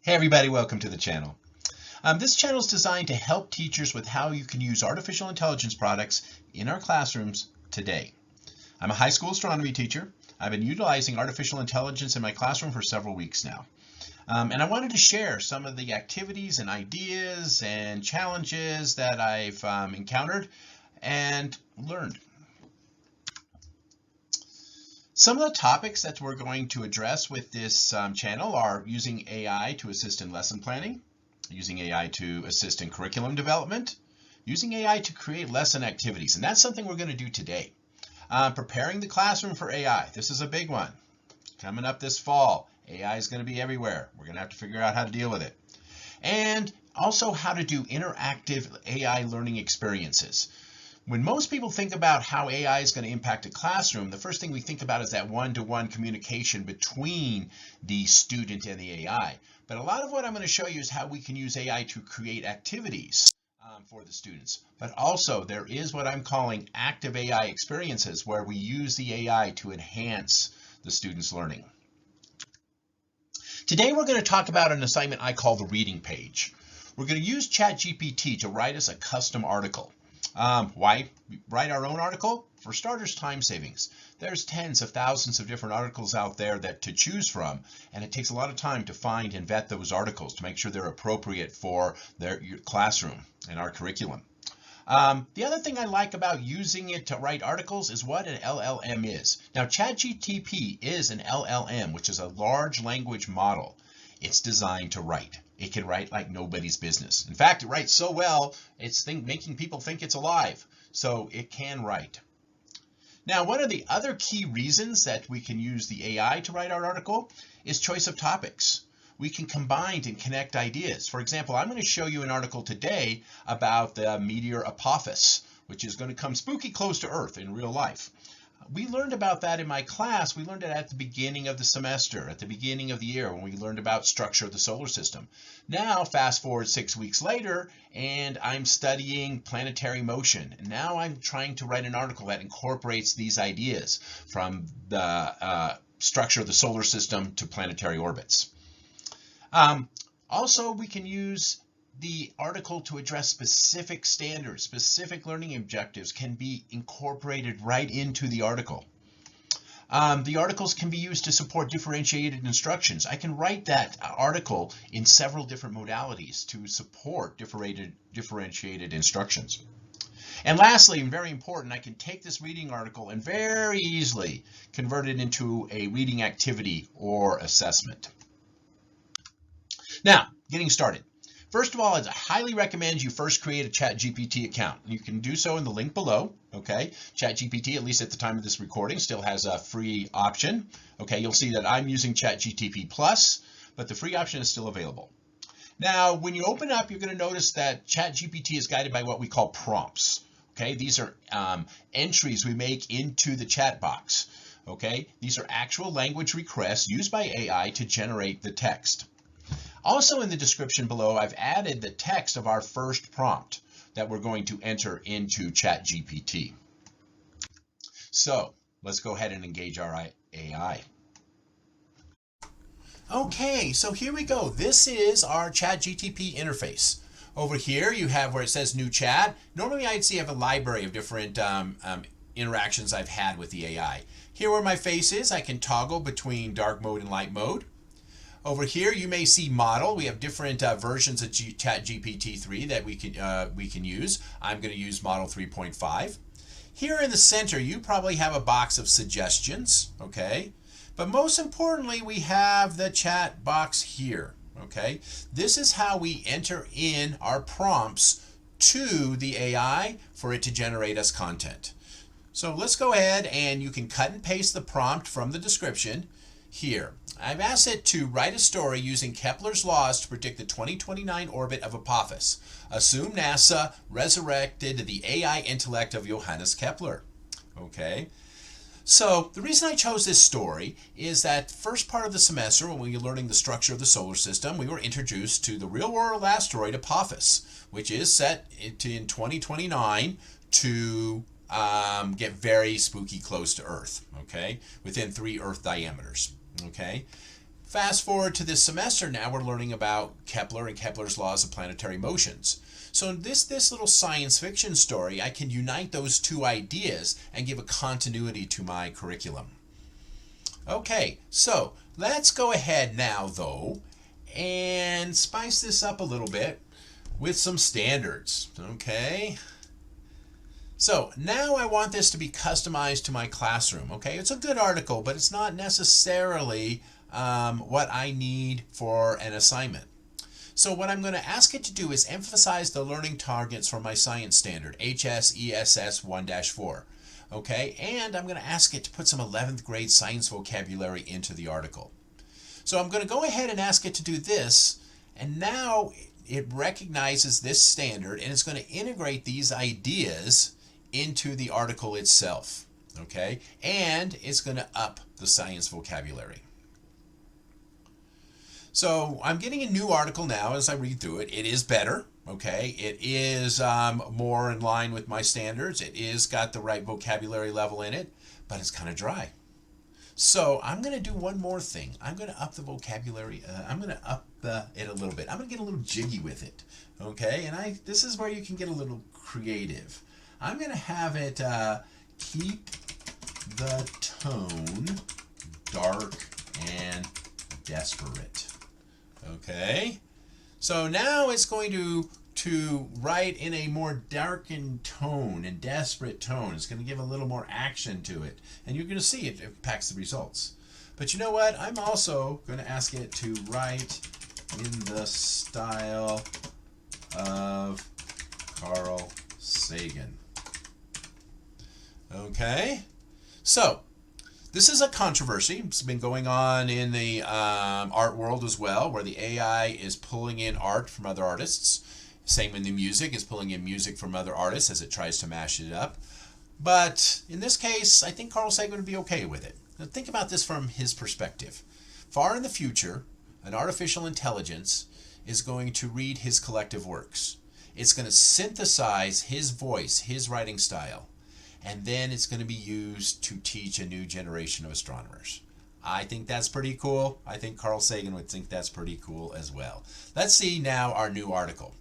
Hey everybody, welcome to the channel. This channel is designed to help teachers with how you can use artificial intelligence products in our classrooms today. I'm a high school astronomy teacher. I've been utilizing artificial intelligence in my classroom for several weeks now. And I wanted to share some of the activities and ideas and challenges that I've encountered and learned. Some of the topics that we're going to address with this channel are using AI to assist in lesson planning, using AI to assist in curriculum development, using AI to create lesson activities, and that's something we're going to do today. Preparing the classroom for AI. This is a big one. Coming up this fall, AI is going to be everywhere. We're going to have to figure out how to deal with it. And also how to do interactive AI learning experiences. When most people think about how AI is going to impact a classroom, the first thing we think about is that one-to-one communication between the student and the AI. But a lot of what I'm going to show you is how we can use AI to create activities for the students. But also there is what I'm calling active AI experiences where we use the AI to enhance the students' learning. Today we're going to talk about an assignment I call the reading page. We're going to use ChatGPT to write us a custom article. Why write our own article? For starters, time savings. There's tens of thousands of different articles out there to choose from, and it takes a lot of time to find and vet those articles to make sure they're appropriate for your classroom and our curriculum. The other thing I like about using it to write articles is what an LLM is. Now, ChatGPT is an LLM, which is a large language model. It's designed to write. It can write like nobody's business. In fact, it writes so well, it's making people think it's alive. So it can write. Now, one of the other key reasons that we can use the AI to write our article is choice of topics. We can combine and connect ideas. For example, I'm going to show you an article today about the meteor Apophis, which is going to come spooky close to Earth in real life. We learned about that in my class. We learned it at the beginning of the semester, at the beginning of the year, when we learned about structure of the solar system. Now, fast forward 6 weeks later, and I'm studying planetary motion. And now I'm trying to write an article that incorporates these ideas from the structure of the solar system to planetary orbits. Also, we can use the article to address specific standards, specific learning objectives can be incorporated right into the article. The articles can be used to support differentiated instructions. I can write that article in several different modalities to support differentiated instructions. And lastly, and very important, I can take this reading article and very easily convert it into a reading activity or assessment. Now, getting started. First of all, I highly recommend you first create a ChatGPT account. You can do so in the link below, okay? ChatGPT, at least at the time of this recording, still has a free option. Okay, you'll see that I'm using ChatGPT Plus, but the free option is still available. Now, when you open up, you're going to notice that ChatGPT is guided by what we call prompts. Okay, these are entries we make into the chat box. Okay, these are actual language requests used by AI to generate the text. Also in the description below, I've added the text of our first prompt that we're going to enter into ChatGPT. So let's go ahead and engage our AI. Okay, so here we go. This is our ChatGPT interface. Over here you have where it says new chat. Normally I'd see I have a library of different interactions I've had with the AI. Here where my face is, I can toggle between dark mode and light mode. Over here, you may see model. We have different versions of ChatGPT 3 that we can use. I'm going to use model 3.5. Here in the center, you probably have a box of suggestions, okay? But most importantly, we have the chat box here, okay? This is how we enter in our prompts to the AI for it to generate us content. So let's go ahead and you can cut and paste the prompt from the description here. I've asked it to write a story using Kepler's laws to predict the 2029 orbit of Apophis. Assume NASA resurrected the AI intellect of Johannes Kepler. Okay. So the reason I chose this story is that first part of the semester when we were learning the structure of the solar system, we were introduced to the real-world asteroid Apophis, which is set in 2029 to get very spooky close to Earth, okay, within 3 Earth diameters. Okay. Fast forward to this semester, now we're learning about Kepler and Kepler's laws of planetary motions. So in this little science fiction story, I can unite those two ideas and give a continuity to my curriculum. Okay, so let's go ahead now, though, and spice this up a little bit with some standards, okay? So now I want this to be customized to my classroom, okay? It's a good article, but it's not necessarily what I need for an assignment. So what I'm going to ask it to do is emphasize the learning targets for my science standard, HSESS 1-4. Okay, and I'm going to ask it to put some 11th grade science vocabulary into the article. So I'm going to go ahead and ask it to do this, and now it recognizes this standard and it's going to integrate these ideas into the article itself. Okay, and it's going to up the science vocabulary. So I'm getting a new article now as I read through it. It is better, okay? It is more in line with my standards. It is got the right vocabulary level in it, but it's kind of dry. So I'm going to do one more thing. I'm going to up the vocabulary. I'm going to up it a little bit. I'm going to get a little jiggy with it, okay? And this is where you can get a little creative. I'm going to have it keep the tone dark and desperate. Okay, so now it's going to write in a more darkened tone and desperate tone. It's going to give a little more action to it, and you're going to see it impacts the results. But you know what? I'm also going to ask it to write in the style of Carl Sagan. Okay, so this is a controversy. It's been going on in the art world as well, where the AI is pulling in art from other artists. Same in the music, is pulling in music from other artists as it tries to mash it up. But in this case, I think Carl Sagan would be okay with it. Now think about this from his perspective. Far in the future, an artificial intelligence is going to read his collective works. It's going to synthesize his voice, his writing style, and then it's going to be used to teach a new generation of astronomers. I think that's pretty cool. I think Carl Sagan would think that's pretty cool as well. Let's see now our new article.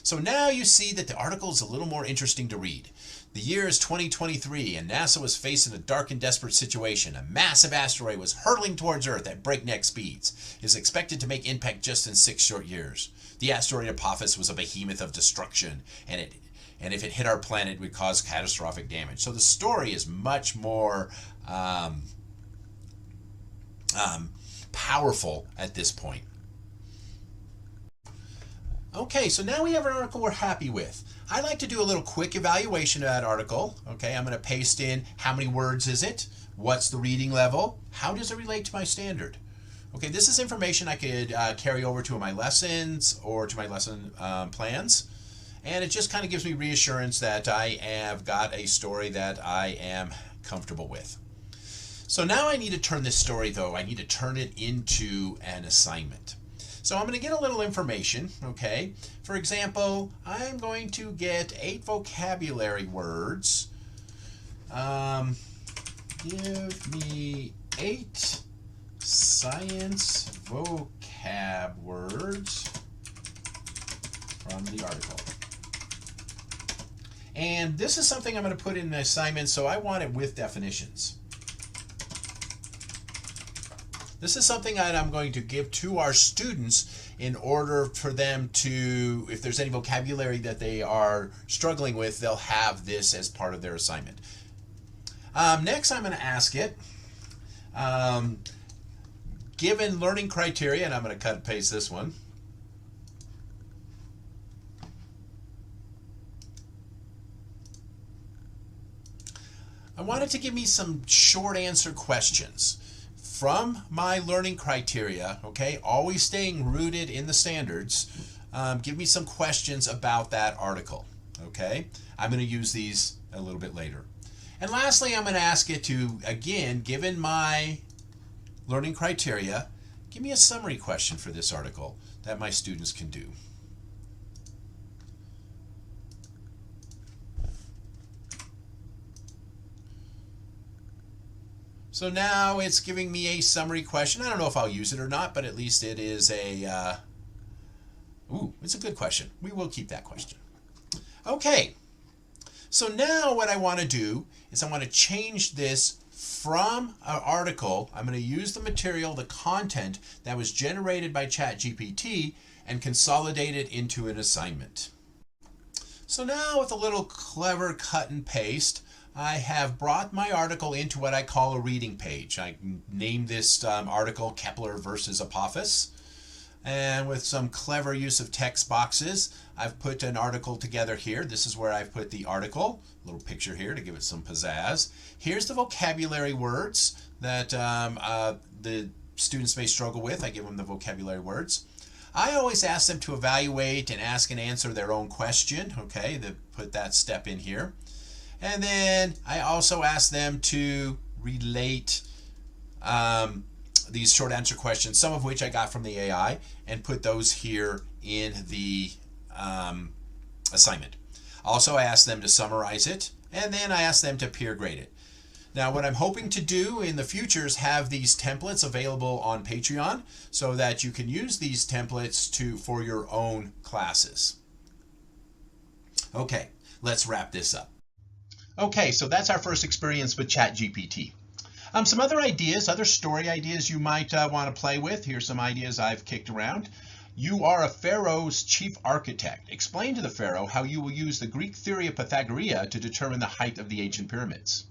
So now you see that the article is a little more interesting to read. The year is 2023 and NASA was facing a dark and desperate situation. A massive asteroid was hurtling towards Earth at breakneck speeds. It is expected to make impact just in 6 short years. The asteroid Apophis was a behemoth of destruction, and if it hit our planet, it would cause catastrophic damage. So the story is much more powerful at this point. Okay, so now we have an article we're happy with. I like to do a little quick evaluation of that article. Okay, I'm going to paste in how many words is it, what's the reading level, how does it relate to my standard. Okay, this is information I could carry over to my lessons or to my lesson plans. And it just kind of gives me reassurance that I have got a story that I am comfortable with. So now I need to turn this story, though, I need to turn it into an assignment. So I'm going to get a little information, okay? For example, I'm going to get 8 vocabulary words. Give me 8 science vocab words from the article. And this is something I'm going to put in the assignment, so I want it with definitions. This is something that I'm going to give to our students in order for them to, if there's any vocabulary that they are struggling with, they'll have this as part of their assignment. Next, I'm going to ask it, given learning criteria, and I'm going to cut and paste this one. I want it to give me some short answer questions from my learning criteria, okay, always staying rooted in the standards. Give me some questions about that article, okay? I'm going to use these a little bit later. And lastly, I'm going to ask it to, again, given my learning criteria, give me a summary question for this article that my students can do. So now it's giving me a summary question. I don't know if I'll use it or not, but at least it is a, it's a good question. We will keep that question. Okay, so now what I want to do is I want to change this from an article. I'm going to use the material, the content that was generated by ChatGPT and consolidate it into an assignment. So now with a little clever cut and paste, I have brought my article into what I call a reading page. I named this article Kepler versus Apophis. And with some clever use of text boxes, I've put an article together here. This is where I've put the article, a little picture here to give it some pizzazz. Here's the vocabulary words that the students may struggle with. I give them the vocabulary words. I always ask them to evaluate and ask and answer their own question. Okay, they put that step in here. And then I also ask them to relate these short answer questions, some of which I got from the AI, and put those here in the assignment. Also, I ask them to summarize it, and then I ask them to peer grade it. Now, what I'm hoping to do in the future is have these templates available on Patreon so that you can use these templates for your own classes. Okay, let's wrap this up. Okay, so that's our first experience with ChatGPT. Some other ideas, other story ideas you might want to play with. Here's some ideas I've kicked around. You are a pharaoh's chief architect. Explain to the pharaoh how you will use the Greek theory of Pythagoreia to determine the height of the ancient pyramids.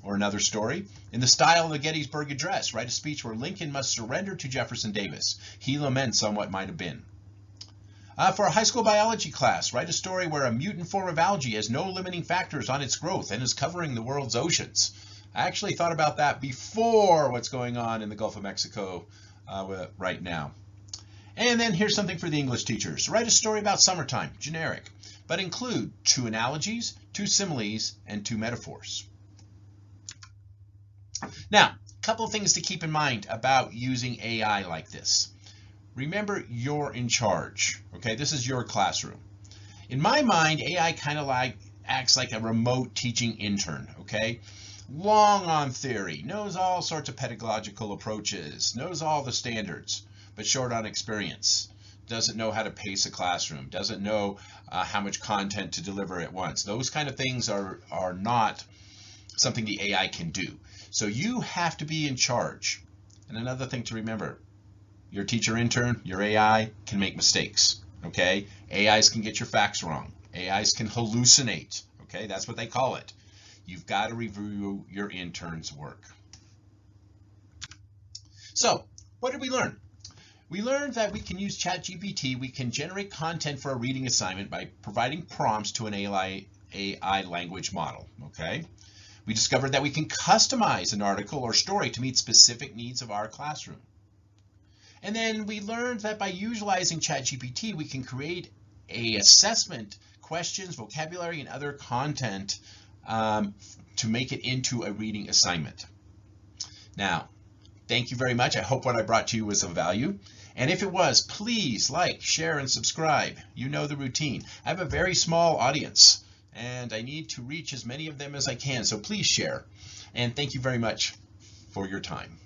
Or another story, in the style of the Gettysburg Address, write a speech where Lincoln must surrender to Jefferson Davis. He laments on what might have been. For a high school biology class, write a story where a mutant form of algae has no limiting factors on its growth and is covering the world's oceans. I actually thought about that before what's going on in the Gulf of Mexico right now. And then here's something for the English teachers. Write a story about summertime, generic, but include 2 analogies, 2 similes, and 2 metaphors. Now, a couple of things to keep in mind about using AI like this. Remember, you're in charge. Okay, this is your classroom. In my mind, AI kind of acts like a remote teaching intern. Okay, long on theory, knows all sorts of pedagogical approaches, knows all the standards, but short on experience. Doesn't know how to pace a classroom. Doesn't know how much content to deliver at once. Those kind of things are not something the AI can do. So you have to be in charge. And another thing to remember. Your teacher intern, your AI can make mistakes, okay? AIs can get your facts wrong. AIs can hallucinate, okay? That's what they call it. You've got to review your intern's work. So, what did we learn? We learned that we can use ChatGPT. We can generate content for a reading assignment by providing prompts to an AI language model, okay? We discovered that we can customize an article or story to meet specific needs of our classroom. And then we learned that by utilizing ChatGPT, we can create an assessment, questions, vocabulary, and other content to make it into a reading assignment. Now, thank you very much. I hope what I brought to you was of value. And if it was, please like, share, and subscribe. You know the routine. I have a very small audience, and I need to reach as many of them as I can, so please share. And thank you very much for your time.